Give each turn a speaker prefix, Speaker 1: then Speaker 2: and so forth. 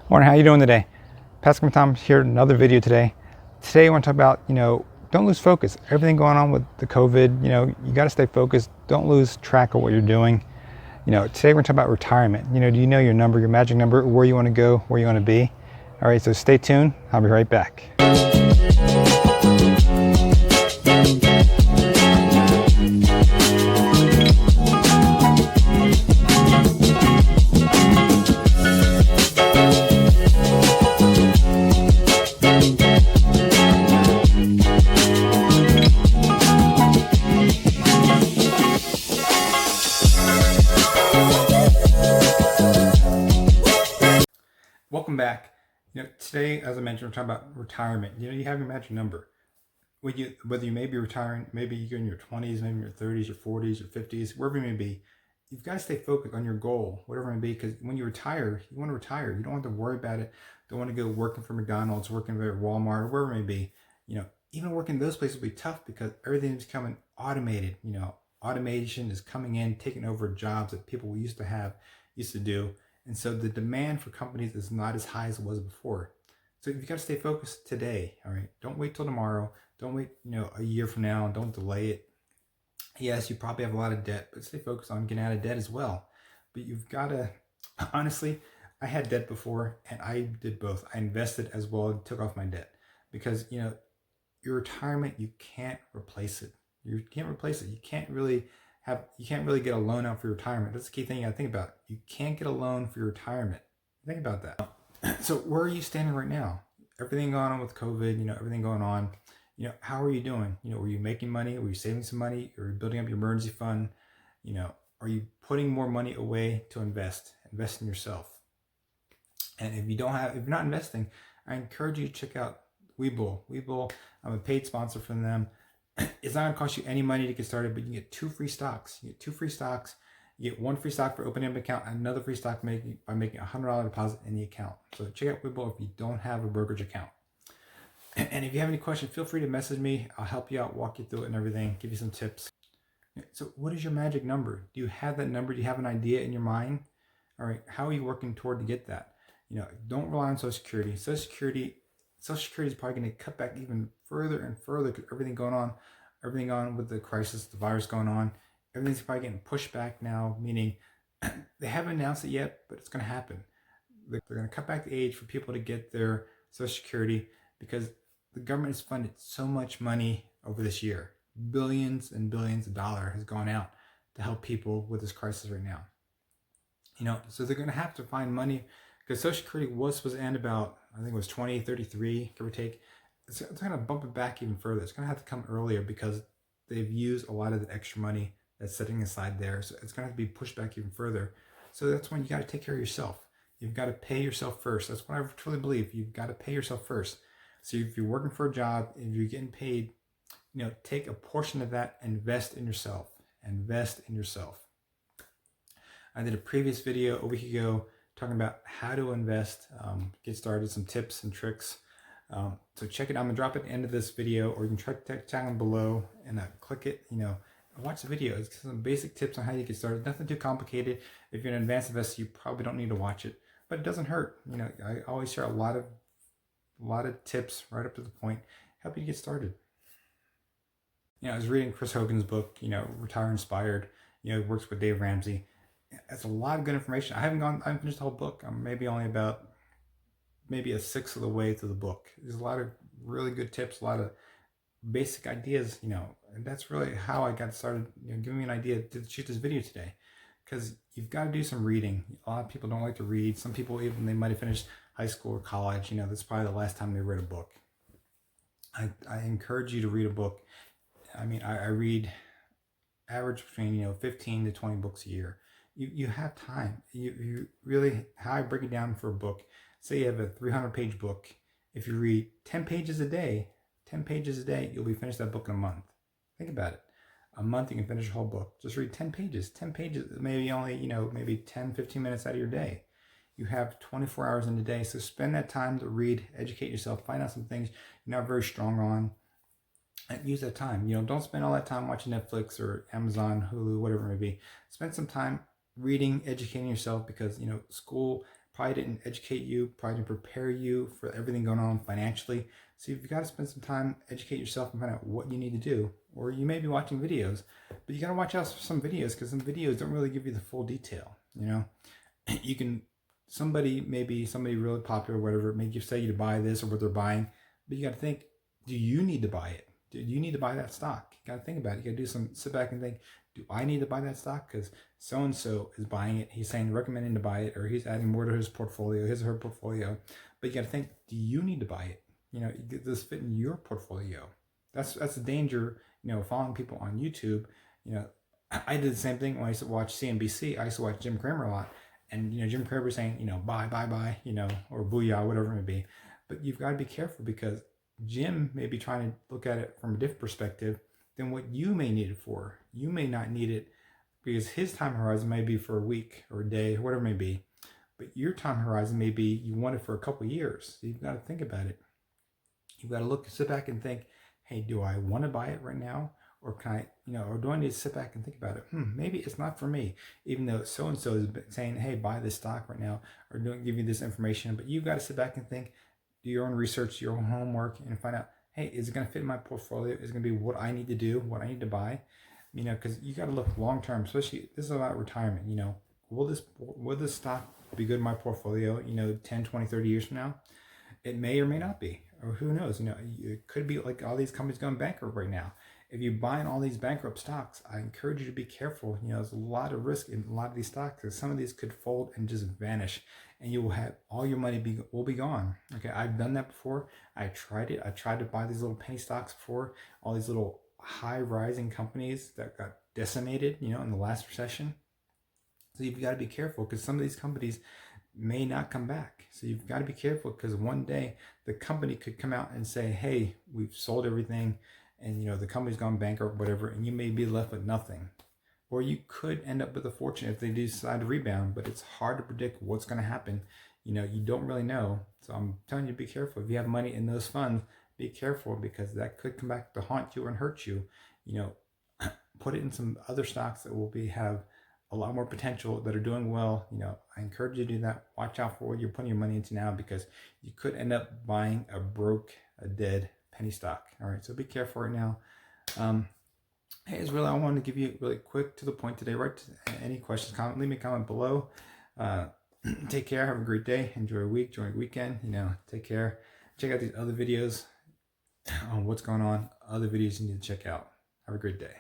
Speaker 1: Morning, how you doing today? Pascal Tom here, another video today. Today I want to talk about, don't lose focus. Everything going on with the COVID, you got to stay focused. Don't lose track of what you're doing. Today we're going to talk about retirement. Do you know your number, your magic number, where you want to go, where you want to be? All right, so stay tuned. I'll be right back. Welcome back. Today, as I mentioned, we're talking about retirement. You have your magic number. Whether you may be retiring, maybe you're in your 20s, maybe in your 30s, your 40s, your 50s, wherever you may be, you've got to stay focused on your goal, whatever it may be, because when you retire, you want to retire. You don't want to worry about it. Don't want to go working for McDonald's, working at Walmart, or wherever it may be. Even working those places will be tough because everything is becoming automated. Automation is coming in, taking over jobs that people used to do. And so the demand for companies is not as high as it was before. So you've got to stay focused today. All right. Don't wait till tomorrow. Don't wait, a year from now. Don't delay it. Yes, you probably have a lot of debt, but stay focused on getting out of debt as well. But you've got to, honestly, I had debt before and I did both. I invested as well and took off my debt because, your retirement, you can't replace it. You can't replace it. You can't really get a loan out for your retirement. That's the key thing you got to think about. You can't get a loan for your retirement. Think about that. So where are you standing right now? Everything going on with COVID, everything going on. How are you doing? Were you making money? Were you saving some money? Or building up your emergency fund? Are you putting more money away to invest? Invest in yourself. And if you're not investing, I encourage you to check out Webull. Webull, I'm a paid sponsor from them. It's not going to cost you any money to get started, but you can get 2 free stocks. You get 2 free stocks. You get 1 free stock for opening up an account and another free stock by making a $100 deposit in the account. So check out Webull if you don't have a brokerage account. And if you have any questions, feel free to message me. I'll help you out, walk you through it and everything, give you some tips. So what is your magic number? Do you have that number? Do you have an idea in your mind? All right, how are you working toward to get that? Don't rely on Social Security. Social Security is probably going to cut back even further and further because everything going on with the crisis, the virus going on, everything's probably getting pushed back now, meaning they haven't announced it yet, but it's going to happen. They're going to cut back the age for people to get their Social Security because the government has funded so much money over this year. Billions and billions of dollars has gone out to help people with this crisis right now. So they're going to have to find money because Social Security was supposed to end about, I think it was 2033, give or take. It's going to bump it back even further. It's going to have to come earlier because they've used a lot of the extra money that's sitting aside there. So it's going to have to be pushed back even further. So that's when you got to take care of yourself. You've got to pay yourself first. That's what I truly believe. You've got to pay yourself first. So if you're working for a job, if you're getting paid, take a portion of that, invest in yourself. Invest in yourself. I did a previous video a week ago talking about how to invest, get started, some tips and tricks. So check it out. I'm gonna drop it at the end of this video, or you can check down below and click it, watch the video. It's some basic tips on how you get started. Nothing too complicated. If you're an advanced investor, you probably don't need to watch it, but it doesn't hurt. I always share a lot of tips right up to the point, help you get started. I was reading Chris Hogan's book, Retire Inspired. Works with Dave Ramsey. That's a lot of good information. I haven't finished the whole book. I'm maybe only about a sixth of the way through the book. There's a lot of really good tips, a lot of basic ideas, and that's really how I got started, giving me an idea to shoot this video today, because you've got to do some reading. A lot of people don't like to read. Some people, even they might have finished high school or college, that's probably the last time they read a book. I encourage you to read a book. I read average between 15 to 20 books a year. You have time. You really, how I break it down for a book, say you have a 300-page book. If you read 10 pages a day, you'll be finished that book in a month. Think about it. A month you can finish a whole book. Just read 10 pages. 10 pages, maybe only, maybe 10, 15 minutes out of your day. You have 24 hours in the day, so spend that time to read, educate yourself, find out some things you're not very strong on, and use that time. Don't spend all that time watching Netflix or Amazon, Hulu, whatever it may be. Spend some time reading, educating yourself, because school probably didn't educate you, probably didn't prepare you for everything going on financially. So you've got to spend some time, educate yourself and find out what you need to do. Or you may be watching videos, but you got to watch out for some videos because some videos don't really give you the full detail. You can, maybe somebody really popular or whatever, may say you to buy this or what they're buying, but you got to think, do you need to buy it? Do you need to buy that stock? You got to think about it. You got to sit back and think, do I need to buy that stock? Because so-and-so is buying it. He's saying, recommending to buy it, or he's adding more to his portfolio, his or her portfolio. But you got to think, do you need to buy it? Does this fit in your portfolio? That's the danger, following people on YouTube. I did the same thing when I used to watch CNBC. I used to watch Jim Cramer a lot. And, Jim Cramer was saying, buy, or booyah, whatever it may be. But you've got to be careful because Jim may be trying to look at it from a different perspective than what you may need it for. You may not need it because his time horizon may be for a week or a day, whatever it may be. But your time horizon may be you want it for a couple of years. So you've got to think about it. You've got to sit back and think, hey, do I want to buy it right now? Or can I, or do I need to sit back and think about it? Maybe it's not for me, even though so-and-so is saying, hey, buy this stock right now, or don't give you this information. But you've got to sit back and think, do your own research, your own homework, and find out, hey, is it going to fit in my portfolio? Is it going to be what I need to do, what I need to buy? Because you got to look long term, especially this is about retirement. Will this stock be good in my portfolio, 10, 20, 30 years from now? It may or may not be, or who knows? It could be like all these companies going bankrupt right now. If you're buying all these bankrupt stocks, I encourage you to be careful. There's a lot of risk in a lot of these stocks because some of these could fold and just vanish, and you will have all your money will be gone. Okay, I've done that before. I tried it. I tried to buy these little penny stocks before, all these little high rising companies that got decimated, in the last recession. So you've got to be careful because some of these companies may not come back. So you've got to be careful because one day the company could come out and say, hey, we've sold everything, and the company's gone bankrupt, whatever, and you may be left with nothing. Or you could end up with a fortune if they do decide to rebound, but it's hard to predict what's going to happen. You don't really know. So I'm telling you to be careful. If you have money in those funds, be careful because that could come back to haunt you and hurt you. Put it in some other stocks that will have a lot more potential, that are doing well. I encourage you to do that. Watch out for what you're putting your money into now because you could end up buying a dead penny stock. All right, so be careful right now. Hey, I wanted to give you really quick to the point today. Right? Any questions, leave me a comment below. Take care. Have a great day. Enjoy your week. Enjoy your weekend. Take care. Check out these other videos on what's going on. Other videos you need to check out. Have a great day.